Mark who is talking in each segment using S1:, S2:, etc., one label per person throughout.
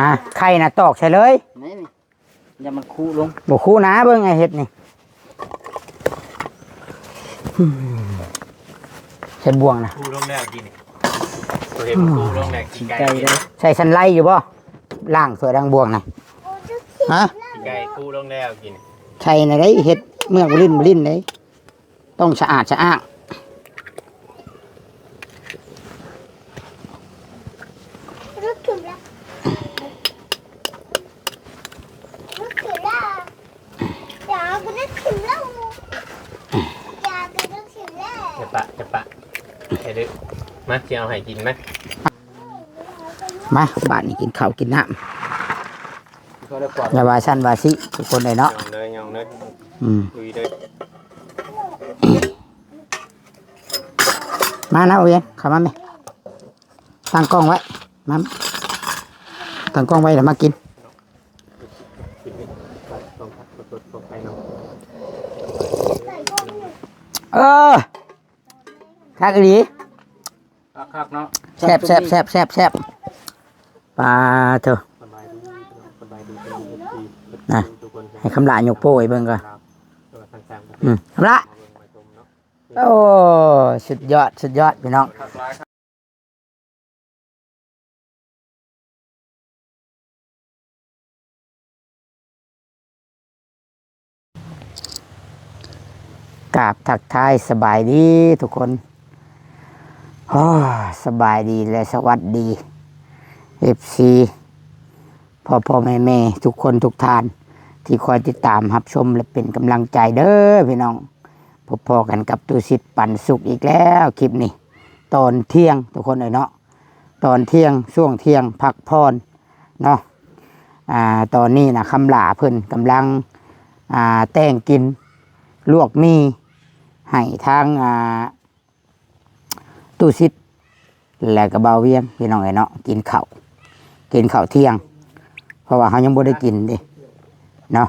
S1: ฮะไข่น่ะตอกใส่เลย
S2: นี่อย่ามันคู่ลง
S1: บ่คู่นะเบิ่งไอ้เฮ็ดนี่เฮ็ดบ่วงนะ
S3: คู่ลงแล้วกินนี่ตัวเห็นคู่ลงแล้วกินไก่เลย
S1: ใส่สันไลอยู่บ่ล่างสวยดังบ่วงน่ะฮะ
S3: กินไก่คู่ลงแล้วกินนี่
S1: ใช่น่ะได้เฮ็ดเมือกบ่ลิ้นเด้ต้องสะอาดสะอ้าง
S3: จะปะไอ้ดื้อมาจะเอาให้กินไหม
S1: มาบ้านนี้กินข้าวกินน้ำอย่าว่าชั้นว่าสิทุกคนเลยเนาะ
S3: ยองเลยคุยเลย
S1: มานะโอ้ยเข้ามาไหมตั้งกล้องไว้มาตั้งกล้องไว้แล้วมากินคักอีหลี
S2: คักเนาะ
S1: แซ่บปลาเถอะนะให้คำลายกโป้ยเบิ่งก่อนคำละโอ้สุดยอดพี่น้องกราบทักทายสบายดีทุกคนสบายดีและสวัสดี FC พ่อแม่ทุกคนทุกท่านที่คอยติดตามรับชมและเป็นกำลังใจเด้อพี่น้องพอกันกับตูสิทธิ์ปันสุขอีกแล้วคลิปนี้ตอนเที่ยงทุกคนเลยเนาะตอนเที่ยงช่วงเที่ยงพักพรเนาะตอนนี้นะคำหลาเพิ่นกำลังแต่งกินลวกมีให้ทางตูสิทธิ์และกระเบาเวียงพี่น้องเนาะกินข้าวเที่ยงเพราะว่าเขายังบ่ได้กินดิเนาะ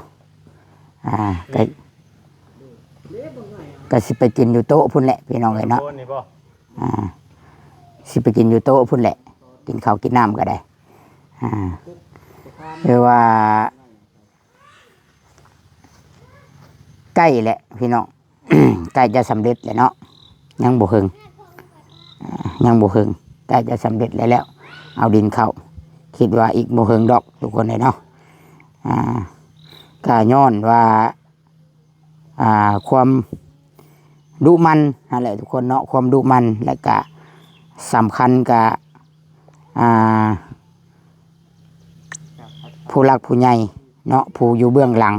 S1: ก็สิไปกินอยู่โต๊ะพุ่นแหละพี่น้องเนาะสิไปกินอยู่โต๊ะพุ่นแหละกินข้าวกินน้ำก็ได้เรียกว่าใกล้แหละพี่น้อง ใกล้จะสำเร็จแล้วเนาะยังบ่ถึงใกล้จะสำเร็จแล้วเอาดินเข้าคิดว่าอีกบ่ถึงดอกทุกคนเลยเนาะก็ย้อนว่าความดุมันอะไรทุกคนเนาะความดุมันและก็สำคัญกับผู้รักผู้ใหญ่เนาะผู้อยู่เบื้องหลัง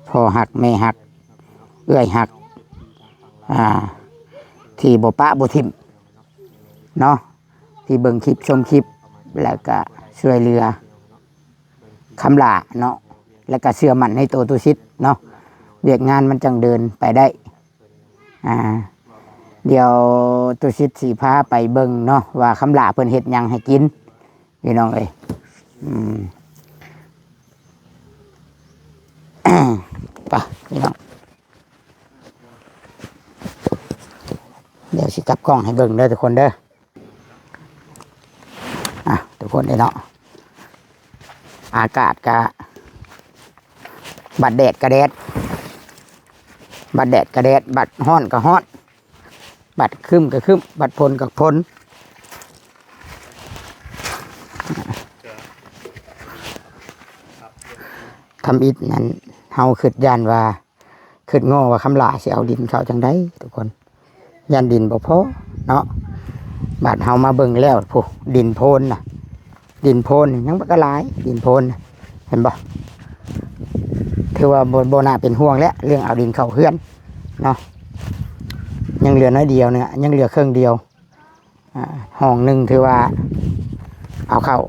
S1: พ่อหักแม่หักเอื้อยหักที่บ่ปะบ่ทิ่มเนาะที่เบิ่งคลิปชมคลิปแล้วก็ช่วยเหลือคำลาเนาะแล้วก็เชื่อมั่นในตัวตุชิตเนาะเวียกงานมันจังเดินไปได้เดี๋ยวตุชิตสีพาไปเบิ่งเนาะว่าคำลาเพิ่นเฮ็ดหยังให้กินพี่น้องเอ้ยไปพี่น้องเดี๋ยวสิกลับกล้องให้เบิ่งเด้อทุกคนเด้อทุกคนเนาะอากาศกะบัดแดดกระแดดบัดฮ้อนก็ฮ้อนบัดครึ้มก็ครึ้มบัดพลก็พลทำอิฐนั้นเฮาคิดย่านว่าคิดโง่ว่าคำลาสิเอาดินเขาจังได๋ทุกคนย่านดินบ่พอเนาะบัดเฮามาเบิ่งแล้วผู้ดินโพนน่ะดินโพนยังบ่กระหลายดินโพนเห็นบ่ถือว่าบ่น่าเป็นห่วงแล้วเรื่องเอาดินเข้าเฮือนเนาะยังเหลือน้อยเดียวเนี่ยยังเหลือครึ่งเดียวห้องนึงถือว่าเอาเข้า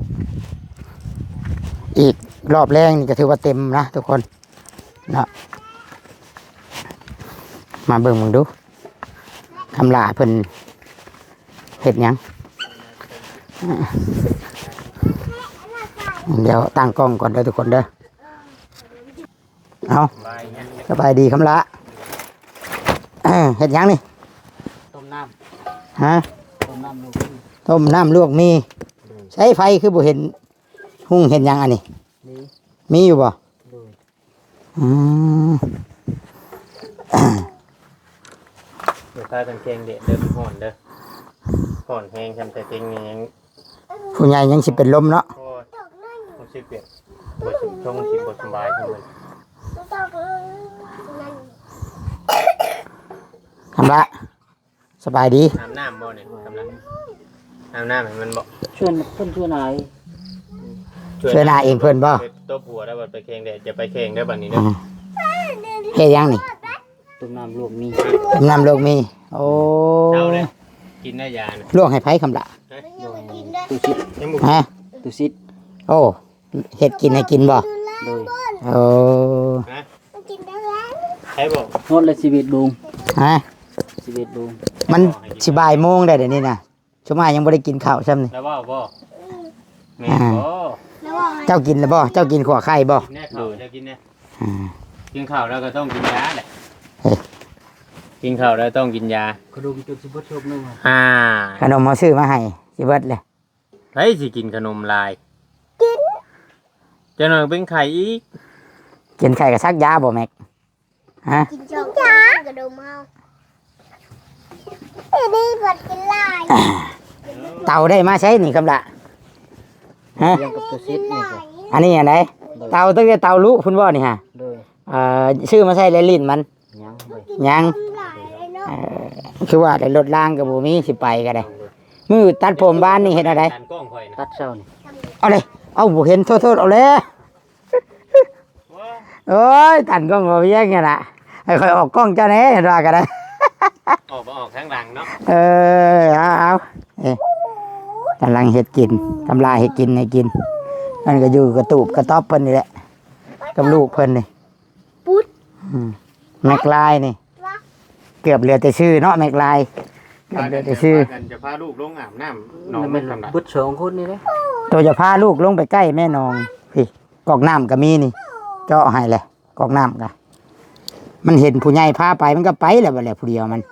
S1: อีกรอบแรกนี่ก็ถือว่าเต็มนะทุกคนเนาะมาเบิ่งมึงดูคำลาเพิ่นเฮ็ดหยังเดี๋ยวตั้งกล้องก่อนเด้อทุกคนเด้อเอาสบายดีคำละเฮ็ดหยังนี่
S2: ต้มน้ำ
S1: ฮะต้มน้ำลวกมีใช้ไฟคือบ่เห็น หุ้งเห็นยังอันนี้
S2: นี่
S1: มีอยู่บ่
S2: โดย
S1: อืม
S3: เดี๋ยวพากันแข่งเด็ดเด้อห่อนเด้อห่อนแห้งทำแต่เต็งนี่ยัง
S1: ผู้ใหญ่ยังสิเป็นลมเนาะ
S3: โอ้ยรู้สึกเปลี่ยนบทชงสิบทสบายขึ้นเลย
S1: ทำละสบายดี
S3: น้ำบ่เนี่ยกำลังน้ำให้มันบ่
S2: ช่วยเพิ่นช่วยนาย
S1: ช่วยหน้าเองเพิ่นบ่
S3: ตัวผัวได้บัดไปแข่งเด็ดจะไปแข่งได้บัดนี้เด้
S1: อ่า
S3: อ
S1: เฮ็ดยังนี่
S2: ต้มน้ำลวกมี
S1: น้ำโลกมีโอ้
S3: เจ้าเลยกินได้ยานะ
S1: ลวกให้ไผคำละ
S2: โดยตุซิด
S3: ยังบุก
S1: ฮะ
S2: ตุซิด
S1: โอ้เฮ็ดกินให้กินบ่
S2: โดย
S1: โอ้
S3: นะใช่บอก
S2: ฮอดและชีวิตลุง
S1: ฮะ
S2: ชีวิตลุง
S1: มันสิบ่ายโมงได้เดี๋ยวนี้น่ะชั่วโมงยังบ่ได้กินข้าวซ้ำนี่
S3: แล้วว่าบ่แม่บ่
S1: เจ้ากินแล้วบ่เจ้ากินขัวไข่บ่
S3: แน่ข้าวจะกินแน่
S1: อ่า
S3: กินข้าวแล้วก็ต้องกินยาแหละ
S1: เฮ้ย
S3: กินข้าวแล้วต้องกินยา
S2: กระดูกจุดสิบ่ชบนึง
S1: ขนมมาซื้อมาให้สิเบิดเลย
S3: เฮ้ยสิกินขนมลายกินจะหน่อยเป็นไข่อีก
S1: กินไข่กับซักยาบ่แม็กฮะ
S4: กินจ้ากระดูกเมาไอ้นี่บดกินลาย
S1: เตาได้มาใช้นี่คำละฮะ
S2: เรื่องกับตุซิดนี่ก็
S1: อันนี้อันไหนเตาตั้งแต่เตาลุพุ่นบ่นี่ฮะ
S2: โดย
S1: ชื่อมาใช้เลยลิ้นมัน
S2: ยังเว้ย
S1: ยัง
S4: ลายเลยเนาะ
S1: คือว่าได้รถล่างกับบ่มีสิไปก็ได้มือตัดผมบ้านนี่เห็นอะไร
S3: การกล้องข่อยนะ
S2: ตัดเช้านี่
S1: เอาเลยเอาบ่เห็นโทษๆเอาเลยโอ้ยตันกล้องบ่เพียงไงล่ะให้ค่อยออกกล้องเจ้าแหน่เห็นว่าก็ได้
S3: ออกมาออกข้างหลังเนาะ
S1: เอาเอ๊ะกำลังเห็ดกินทำลายเห็ดกินให้กินมันก็อยู่กระตูบกระต๊อบเพิ่นนี่แหละกับลูกเพิ่นนี่
S4: ปุ๊ด
S1: อืมแม็กลายนี่เกือบเหลือแต่ชื่อเนาะแม็กลายเกือบเหลือแต่ชื่อ
S3: กันจะพาลูกลงอาบน้ำน้อง
S2: มั
S3: ไม่
S2: น
S3: ทำไร
S2: เบิด2คนนี่เด้
S1: ตัวจะพาลูกลงไปใกล้แม่นองพี่กอกน้ำก็มีนี่เจาะให้เลยกอกน้ำก็มันเห็นผู้ใหญ่พาไปมันก็ไปแล้วบ่แหละผู้เดียวมัน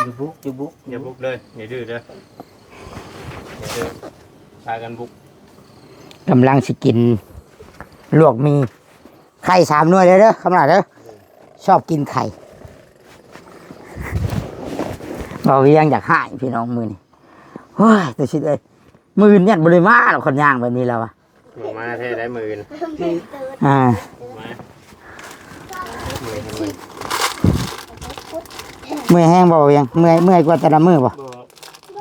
S2: อยู่บุกอยู่บุก
S3: อย่าบุกเลยอย่าดื้อเลยอย่าดื้อพากันบุก
S1: กำลังสิกินลวกมีไข่3 หน่วยเลยเด้อคำนาดเด้อชอบกินไข่เราเวียงอยากหายพี่น้องมือนี่โอ้ยตัวชิดเลยมือเนี่ยบริมาหรอกคนย่างแบบนี้แล้วอะ
S3: หนูมาเท่ได้หมื่น
S1: อ่า
S3: มาหมื่น
S1: เมื่อยแห้งบ่เวียงเมื่อยกว่าแต่ละมือบ่
S3: บ่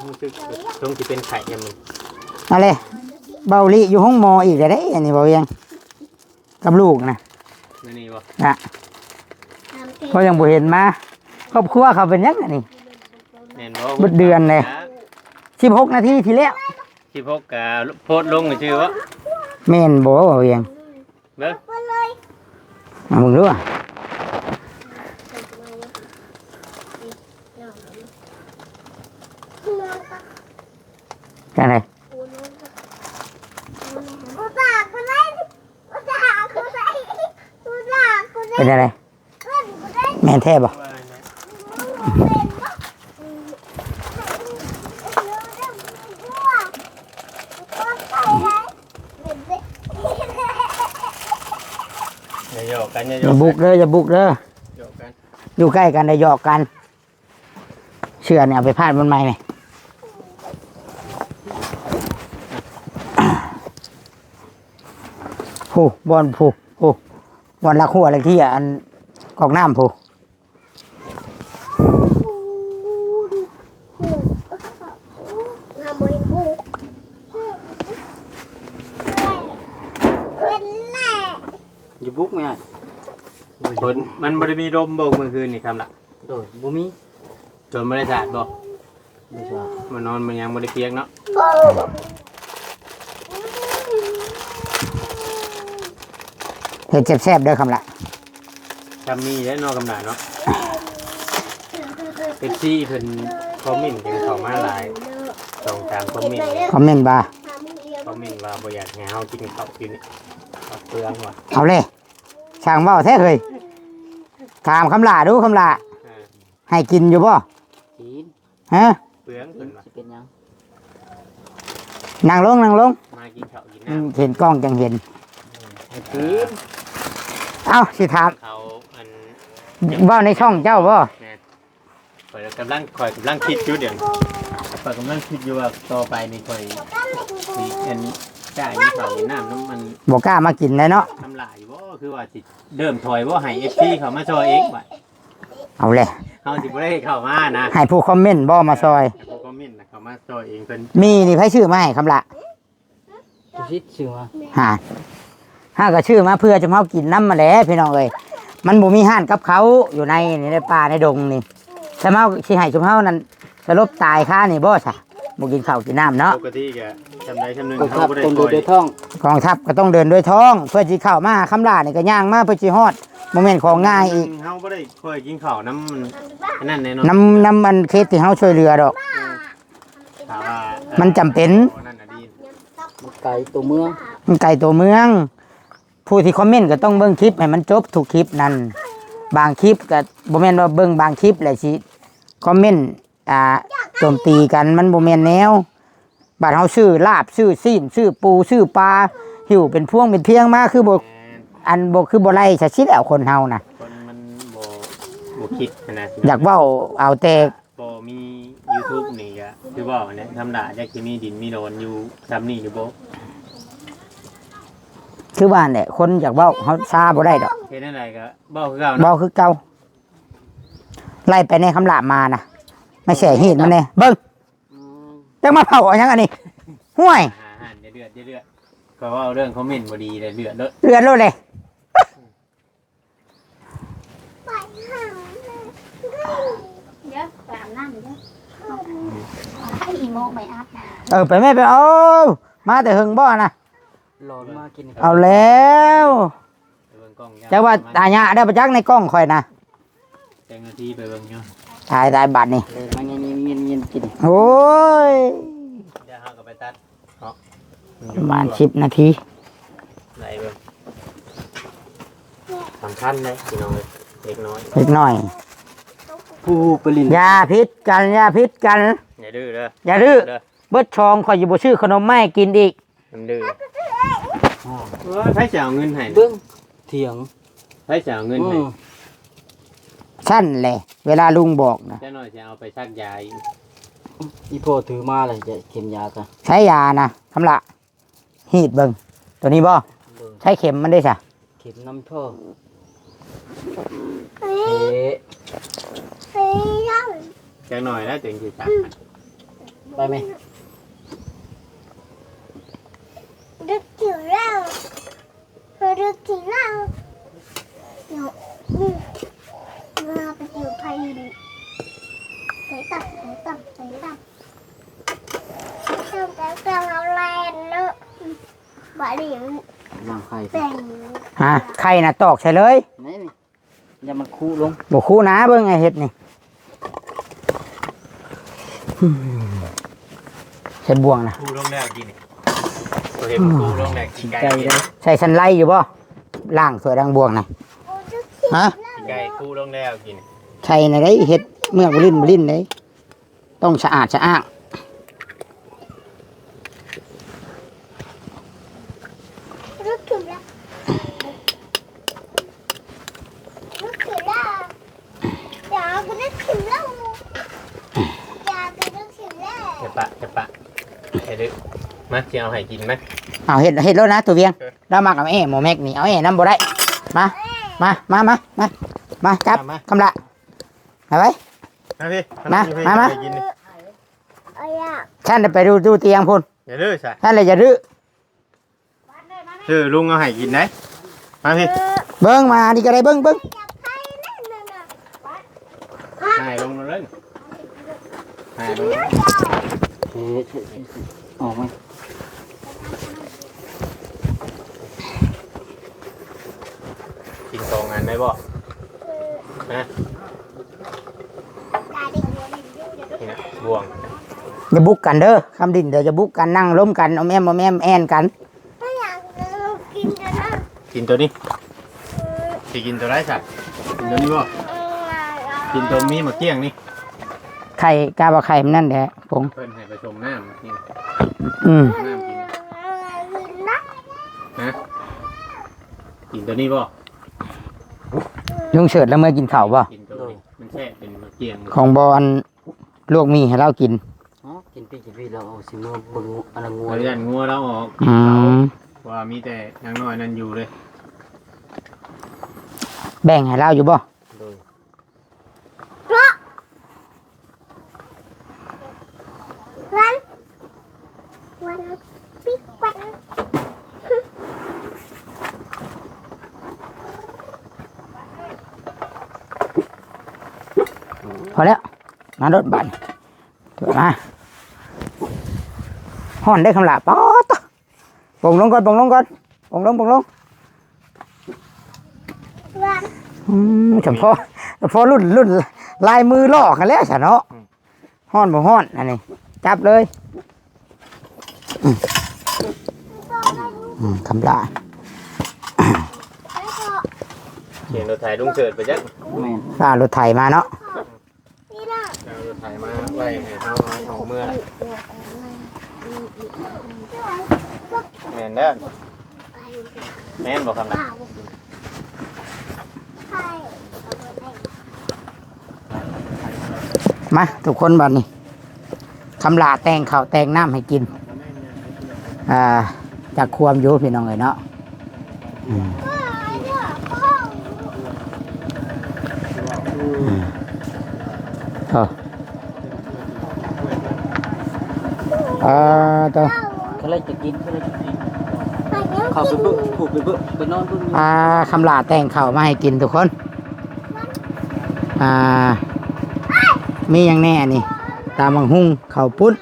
S3: รู้สึกต้องจะเป็นไข่ยังมึง
S1: เอาเลยเบาลิอยู่ห้องหมออีกแล้วเด้อันนี้บ่เวียงกับลูกนะ
S3: ไม่นี่บ่
S1: นะเขายังบ่เห็นมาครอบครัวเขาเป็นยังไงนี่
S3: แม่นบ่
S1: เบิดเดือนเลย 16 นาทีที่แล้ว
S3: ที่พกกะโพดลงก็ชื่อว่า
S1: แม่นบ่บ่เวียง
S3: เด้อ
S1: มามึงรู้อ่ะกันอะไร
S4: กูด่ากูได้กูด่ากูได้กูด่ากูได้
S1: เป็นอะไร
S4: กูได้
S1: แม่นแท้บ่
S3: อย่าหยอกกันอย่าห
S1: อย
S3: อก
S1: ย่าบุกเด้ออย่าบุกเด้อ
S3: หยอกกัน
S1: อยู่ใกล้กันได้หยอกกัน เชื่อเนี่ยเอาไปพาดบนไม้ไหมผู้บอลผู้ผู้บอลลักหัวอะไรที่อันกอกน้ำผู้
S4: ทำมือกูเป็นแหละ
S2: อยู่บุกแม่
S3: ฝนมันบ่ได้มีลมบ่เมื่อคืนนี่ครับล่ะ
S2: โดยบ่มี
S3: จนบ่ได้สาดบ่
S2: บ่ใช่
S3: มันนอนมันยังบ่ได้เปียกเนาะ
S1: เห็ดแซ่บๆเด้อคำละ
S3: จำมีได้นอกกำหนาเนาะ เป็นที่เพิ่นคอมเมนต์กันเข้ามาหลาย2-3คอมเมนต์
S1: คอมเมนต์บ่า
S3: คอมเมนต์ว่าบ่อยากให้เฮากินข้าวกินนี่เอาเปลืองว่ะ
S1: เอาเลยช่างเว้าแท้เคยถามคำลาดูคำลา
S3: อ่า
S1: ให้กินอยู่บ่
S2: กิน
S1: ฮะ
S3: เปลือง
S2: กิ
S3: เพิ่
S2: น
S3: นว่า
S2: สิเป็นหยัง
S1: นั่งลง
S3: มากินข้าวกิน
S1: อื
S3: น้
S1: มเห็นกล้องจังเห็น
S2: ให้กิน
S1: เอ้าสิถาม
S3: ำเขาอัน
S1: เว้าในช่องเจ้าบ่
S3: แม่ข่อยกำลังคิดอยู่เดี๋ยวข่อยกำลังคิดอยู่ว่าต่อไปนี่ข่อยสิอันจ่ายนี่ข้าวกินน้ำมัน
S1: บ่กล้ามากินเลยเนาะ
S3: น้ำลายบ่คือว่าสิเริ่มถอยบ่ให้ FC เขามาช่วยเองว่ะ
S1: เอาเลย
S3: เฮาสิบ่ได้เข้ามานะ
S1: ให้ผู้คอมเมนต์บ่มาซอย
S3: แต่พวกคอมเมนต์น่ะเขามาช่วยเองเพิ่น
S1: มีนี่ไผชื่อมาให้คำละ
S2: จะคิดชื่อว่า
S1: ห้าก็ชื่อมาเพื่อจะมากินน้ำมาแหล้วพี่น้องเอ้ยมันบ่มีห้านกับเขาอยู่ในป่าในดงนี่แต่มาสิให้ชุมเฮานั่นสลบตายค่านี่บ่ซะบ่กินข้าวกินน้ำเนาะ
S3: ปกติก็จำได้จำหนึง
S2: ก็
S3: เฮา
S2: ครับ
S3: บ่ได้
S2: ต้อง
S3: ช่
S2: ดู
S3: วย
S2: ด้วยท้อง
S1: กองทัพก็ต้องเดินด้วยท้อง เพื่อสิเข้ามาคำลานี่ก็ย่างมาเพื่อสิฮอดบ่แม่นของง่ายอีก
S3: เฮาบ่ได้ค่อยกินข้าวน้ำมันอันนั้นแน่นอน
S1: น้ำมันเคสที่เฮาช่วยเหลือดอก
S3: ถามว่า
S1: มันจำเป็น
S3: นั่นน่ะดี
S2: มันไก่ตัวเมือง
S1: มันไกลตัวเมือง ผู้ที่คอมเมนต์ก็ต้องเบิ่งคลิปให้มันจบทุกคลิปนั่นบางคลิปก็บ่แม่นว่าเบิ่งบางคลิปแหละสิคอมเมนต์โจมตีกันมันบ่แม่นแนวบาดเฮาซื้อลาบซื้อซีนซื้อปูซื้อปลาหิวเป็นพวงเป็นเพียงมาคือบ่
S3: แม่น
S1: อันบ่คือบ่ไล่ซะสิแล้วคนเฮาน่ะ
S3: คนมันบ่คิดนะ
S1: อยากเว้าเอาแต่
S3: บ่มี YouTube นี่ก็คือว่าเนี่ยธรรมดาอยากสิมีดินมีโดนอยู่ซ้ำนี่อยู่บ่
S1: คือว่าเนี่ยคนอยากเว้าเฮาซาบ่ได้ดอก
S3: เฮ็ดจังไดก็เว้าคือเก่า
S1: เว้า
S3: เนาะ
S1: คือเก่าไล่ไปในคำลาบมานะไม่ใช่เหตุมันแน่เบิ่งจังมาเผาเอาหยังอันนี้ห่วย
S3: อาหารเดือดก็ว่าเรื่องคอมเมนต์บ่ดีเลยเดือดเด้อ
S1: เลือดโลดเลย
S4: ไปหาเดี๋ยวไปอาบน้ำเดี๋ยวให้อีโมไปอาบน้ำ
S1: ไปแม่ไปเอามาแต่หึงบ่นะ
S2: หลอนมากิน
S1: เอาแล้ว
S3: ไปเบิ่งกล้อง
S1: จะว่าตาญะได้ประจักษ์ในกล้องข่อยนะ
S3: แต่งนาทีไปเบิ่งอยู่
S1: ถ่ายบัตรนี่
S2: เลยมาเงียบๆกิน
S1: โอ้ย
S3: เดี๋ยวเฮาก็ไปตัดเนาะ
S1: ประมาณ10 นาที
S3: ไหนเบิ่งสำคัญเลยพี่น้องเอ้ยเล็กน้อย
S1: เล็กน้อย
S2: ผู้ปริญ
S1: อย่าพิษกันอย่าพิษกัน
S3: อย่าดื้อเด้อ
S1: อย่าดื้อ
S3: เด้อ
S1: เบิดชองข่อยอยู่บ่ชื่อขนมไม่กินอีก
S3: มันดื้อไผจะเอาเงินให้
S2: เบิ้งเถียง
S3: ไผจะเอาเงินให้
S1: สั้นแหละเวลาลุงบอกนะ
S3: เจ้าน้อยจะเอาไปซักยาอีก
S2: อีพ่อถือมาเลยจะเข็มยากัน
S1: ใช้ยานะทำละฮีดเบิ่งตัวนี้บ่ใช้เข็มมันได้ซะ
S2: เข็มน้ำพ่อ
S4: เฮ้
S2: เอ๊ะ
S4: เฮ้ยยัง
S3: เจ้าน้อยแล้วถึงสิซัก
S2: ไปไหม
S4: ดึกถึงแล้วดึกถึงแล้วเดี๋ยวมาไปอยู่ไทยดิใส่ตับแต่เราแลนเนอะบ่ายนี้
S2: วางไข่
S4: แต่ง
S1: ฮะไข่น่ะตอกใส่เลย
S2: นี่อย่ามันคู่ลง
S1: บ่คู่นะเบิ่งไอ้เฮ็ดนี่เฮ็ดบ่วงนะ
S3: คูลงแล้วกินนี่ตัวเห็นคูลงแล้วกินไก่
S2: ไก่เลย
S1: ใส่สันไลอยู่บ่ล่างสวยดังบ่วงนะฮะ
S3: กินไก่คูลงแล้วกิน
S1: ใช่ในได้เฮ็ดเมือกบ่ลิ้นเด้ต้องสะอาดสะอ้าง
S4: ดึกถึงแล้วอย่ากูนึกถึงแล้วอย่ากูนึกถึงแล้ว
S3: จะปะไอ้ดื้อมาจะเอาให้กินไหม
S1: เอาเฮ็ดแล้วนะตัวเวียงแล้วมากับแม่หมอแม็กนี่เอาแม่นำบ่ได้มาจับกำละเอาไว้
S3: มาพี่
S1: มา
S3: กินนี่
S4: เอาอย่า
S1: ฉันจะไปดูเตียงพุ่น
S3: อย่าดื้อใช่
S1: ฉันเลยอย่าดื้อ
S3: ลุงเอาให้กินไหนมาพี่
S1: เบิ่งมานี่ก็ได้เบิ่ง
S4: จับใครนั่นน่ะ
S3: ให้ลงมาเลยให้ลง
S2: เอ๊ะออกไหม
S3: กินสองอันได้บ่นะ
S4: ได้ดิ
S3: บ่วง
S1: อย่าบุกกันเด้อคำดินเดี๋ยวจะบุกกันนั่งล้มกันเอาแม่แอนกัน
S4: ไม่อยากกินกันนะ
S3: กินตัวนี้สิกินตัวไรสักกินตัวนี้บ่กินตัวมีมาเกี้ยงนี่
S1: ไข่กาบะไข่มันนั่นแหละผง
S3: เพิ่นให้ไปชมน้ำนี่
S1: อืม
S3: น้ำกิน
S4: กินนะ
S3: ฮะกินตัวนี้บ่
S1: ลุงเฉิดแล้วเมื่อกินข้าวบ่
S3: กินตัวนี้มันแช่เป็นมาเกี้ยง
S1: ของบอลลวกมีให้เรากิน
S2: อ๋อกินพี่เราเอาสิมาเบิ่งอันละงัว
S3: เรายันงัวเราออก
S1: อืม
S3: ว่ามีแต่นางน้อยนั่นอยู่เลย
S1: แบ่งให้เราอยู่บ่
S2: โดย
S4: วันปิ๊กวัน
S1: พอแล้วมารถบันถอยมาห่อนได้คำลาป๊อตปงลงก่อนปงลงก่อนปงลง
S4: วัน
S1: เฉพาะรุ่นลายมือลอกกันแล้วฉันเนาะห่อนบ่ห่อนอันนี้จับเลยคำลา
S3: เขียนรถไถลุงเฉิดไปจัก
S2: แม่น
S1: ลารถไถมาเนาะ
S4: นี่นะ
S3: เอารถไถมาไว้ให้เขาเอาเมื่อแม่นเด้อแม่นบอกคำนั้น
S4: ใช่
S1: มาทุกคนบัดนี้คำลาแต่งข้าวแต่งน้ำให้กินจากความอยู่พี่น้องเลยเนาะตัว
S2: เขาเลยจะกินเข้าไปเบิ่งผูกไปเบิ่งไปนอนเบิ่ง
S1: คำลาแต่งข้าวมาให้กินทุกคนมีอย่างแน่นี่ตามบังหุ่งข้าวปุ้น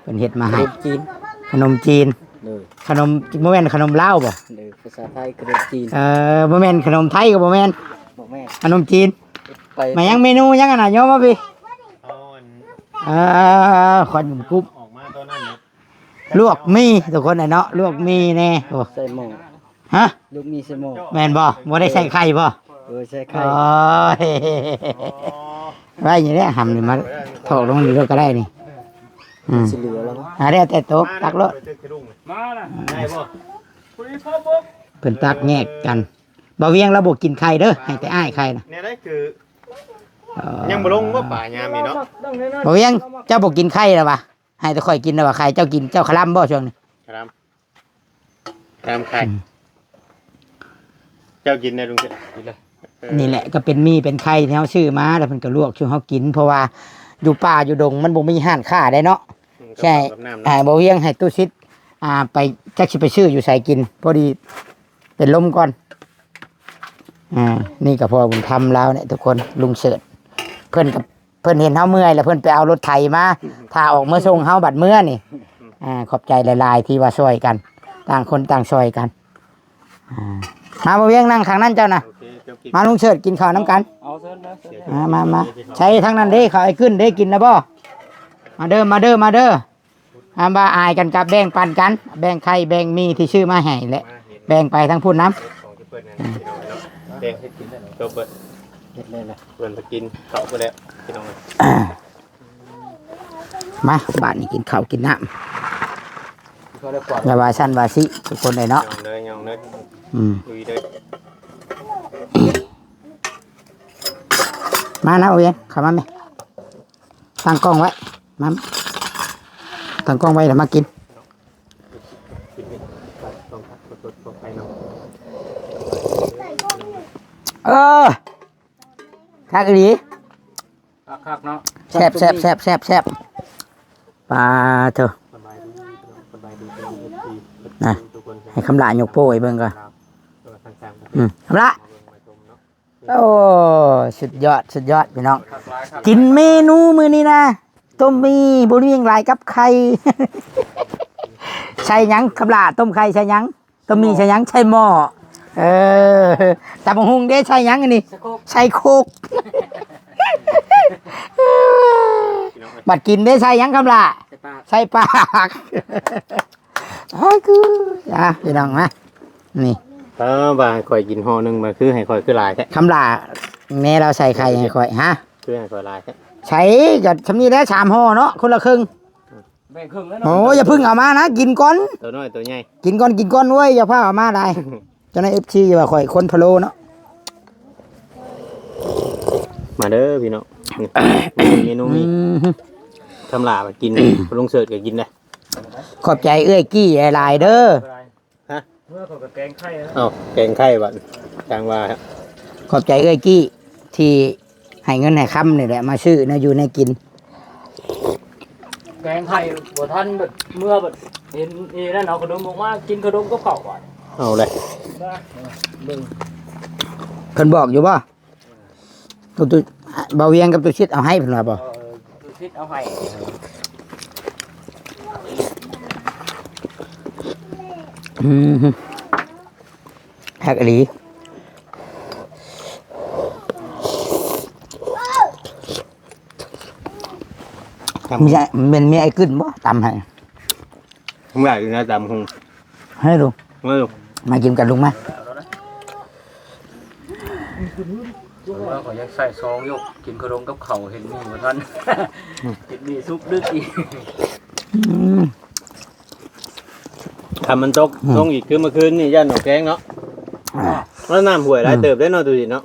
S1: เป็นเห็ดมาให้
S2: จีน
S1: ขนมจีน
S2: เลย
S1: ขนมโมเมนขนมลาวบ่
S2: เลยภาษาไทยกระดูกจีน
S1: โมเมนขนมไทยกับโมเมน
S2: บอกแม่
S1: ขนมจีน
S2: ไป
S1: มายังเมนูยังอันน่ะโยมมาพี่
S3: เอาอัน
S1: ขอนกุ๊บ
S3: ออกมาตอนนั้นเนี่ย
S1: ลวกมีทุกคนน่ะเนาะลวกมีแน่โอ้
S2: ใส่หม้อ
S1: ฮะ
S2: ลูกมีใส่หม้อ
S1: แม่นบ่บ่ได้ใส่ไข่บ่
S2: ใส่ไข่
S1: โอ้ยไว้อย่างนี้หำนี่มาถอกลงนี่ก็ได้นี่
S2: สิเหลือแล้วมั้ง
S1: หาได้แต่โต๊ะตักรถ
S3: มาละได้บ่
S1: เพิ่นตักแยกกันบ่เวียงเราบ่กินไข่เด้อให้แต่อ้ายไข่นะ
S3: เนี่ยได้คือยังบ่ลงว่าป่ายามนี่เนาะ
S1: บ่เวียงเจ้าบ่กินไข่แล้ววะให้แต่ข่อยกินแล้วว่าไข่เจ้ากินเจ้าคลำบ่ช่วงนี้
S3: ครับตามใครเจ้ากินได้ลุงเจ้กินเลย
S1: นี่แหละก็เป็นมีเป็นไข่ที่เฮาซื้อมาแล้วเพิ่นก็ลวกช่วยเฮากินเพราะว่าอยู่ป่าอยู่ดงมันบ่มีห้านค้าได้เนาะใช่บ่เวียงให้ตู้ชิดไปจักสิไปซื้ออยู่ใส่กินพอดีเป็นลมก่อนนี่ก็พอบุญธรรมแล้วเนี่ยทุกคนลุงเสิร์ชเพิ่นกับเพิ่นเห็นเฮาเมื่อยแล้วเพิ่นไปเอารถไถมาถ้าออกเมื่อส่งเฮาบัดเมื่อนี่ขอบใจหลายๆที่ว่าช่วยกันต่างคนต่างช่วยกันมาบ่เวียงนั่งข้างนั้นเจ้านะมาลุงเสิร์ชกินข้าวน้ำกัน
S2: เอาเส้นนะเส้น
S1: มาใช้ทั้งนั้นเด้เขาไอ้ขึ้นได้กินนะบ่มาเด้อบ่าอายกันกับแบ่งปันกัน แบ่งไข่แบ่งมีที่ชื่อมาให้แหละแบ่งไปทั้งพูดน้ำ
S3: เด็กให้กินได้ตัวเปิด
S2: เฮ็ดเลยล่ะ
S3: เปิดไปกินเขาไปแล้วพี่น้อง
S1: มาบ้านนี้กินข้าวกินน้
S2: เขาได้กวาด
S1: ำอย่าว่าชั้นว่าสิทุกคนเลยเนาะ
S3: ยองเลย ลุยเลย
S1: มานะโอ้ยเข้ามาไหมตั้งกล้องไว้มาตั้งกล้องไว้เดี๋ยวมากิน
S3: ต้องไปน้อง
S1: คักอีหลี
S2: คักเนาะ
S1: แซ่บปลาเถอะ
S3: สบายดี
S1: นะให้คำลายกโป้ยเบิ่งก่อนคำละโอ้สุดยอดพี่น้องกินเมนูมื้อนี้นะต้มมีบ่มีหยังหลายกับไข่ ใช่หยังคำละต้มไข่ใช่หยังต้มมีใช่หยังใช่หม้อตำบักหุ่งเด้ใช่หยังอันนี้ใช่โคก บ บัดกินได้ใส่หยังคำล่ะ
S2: ใส่ปาก
S1: ใส่ปากอ้ายคือพี่น้องมานี่
S3: ว่าให้ข่อยกินห่อหนึงมาคือให้ข่อยคือหลายแท้
S1: คำล่ะแม่เราใส่ไข่ให้ค่อยฮะ
S3: คือให้ข่อยหลายแท้
S1: ใช้กับชำนี้ได้3ห่อเนาะคนละครึ่ง
S2: แบ่งครึ่งแล้ว
S1: โอ้อย่าเพึ่งเอามานะกินก่อน
S3: ตัวน้อยตัวใหญ่
S1: กินก่อนเว้ยอย่าพาเอามาได้เจ้าใน FC ว่าข่อยคนพะโลเนาะ
S3: มาเด้อพี่น้องเมนูมีทำลามากินลงเสิร์ชก็กินได้
S1: ขอบใจเอ้ยกี้หลายๆเด้อ
S3: ฮะ
S2: เมื่อเขาก็แกงไข่นะ
S3: เอ้าแกงไข่บัดจางว่าครับ
S1: ขอบใจเอ้ยกี้ที่ให้เงินให้คำนี่แหละมาซื้อนะอยู่ในกิน
S2: แกงไข่บ่ทันแบบเมื่อแบบเห็นนี่นั่นเอาขนมออกมากินขนมก็เก่าอ่ะ
S3: เอาเลย
S2: เบิ่ง
S1: เพิ่นบอกอยู่บ่ตัวเบาเวียงกับตัวชิดเอาให้เพิ่นว่าบ่
S2: ดูทิศเอาให้
S1: แฮกอีหลีมีไอ้กึ้นบ่ตำให้
S3: ผมอยากกินนะตำคง
S1: ให้ลุง
S3: ไม่รู้
S1: มากินกันลุงมา
S2: จุ๊ว่าเขายังใส่ซองยกกินขนมกับเขาเห็นมีบ่ทันเห็นมีซุปลึกอีก
S3: ทำมันตกอีกคือเมื่อคืนนี่ย่านหนองแกงเนาะแล้วน้ำห่วยหลายเติบได้เนาะดูดิเนาะ